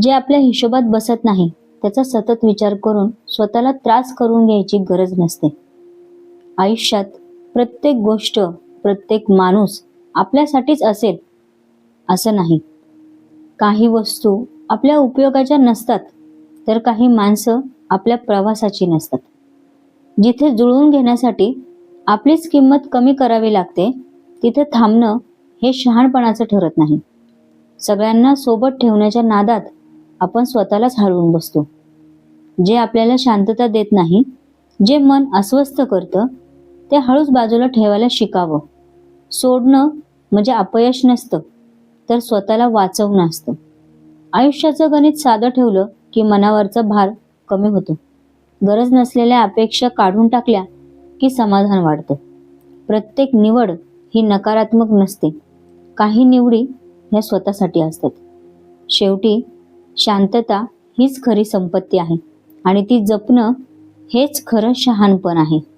जे आपल्या हिशोबात बसत नाही त्याचा सतत विचार करून स्वतःला त्रास करून घ्यायची गरज नसते. आयुष्यात प्रत्येक गोष्ट, प्रत्येक माणूस आपल्यासाठीच असेल असं नाही. काही वस्तू आपल्या उपयोगाच्या नसतात, तर काही माणसं आपल्या प्रवासाची नसतात. जिथे जुळवून घेण्यासाठी आपलीच किंमत कमी करावी लागते, तिथे थांबणं हे शहाणपणाचं ठरत नाही. सगळ्यांना सोबत ठेवण्याच्या नादात आपण स्वतःलाच हरवून बसतो. जे आपल्याला शांतता देत नाही, जे मन अस्वस्थ करतं, ते हळूच बाजूला ठेवायला शिकावं. सोडणं म्हणजे अपयश नसतं, तर स्वतःला वाचवणं असतं. आयुष्याचं गणित साधं ठेवलं की मनावरचा भार कमी होतो. गरज नसलेल्या अपेक्षा काढून टाकल्या की समाधान वाढतं. प्रत्येक निवड ही नकारात्मक नसते. काही निवडी ह्या स्वतःसाठी असतात. शेवटी शांतता हीच खरी संपत्ती आहे आणि ती जपणं हेच खरं शहाणपण आहे.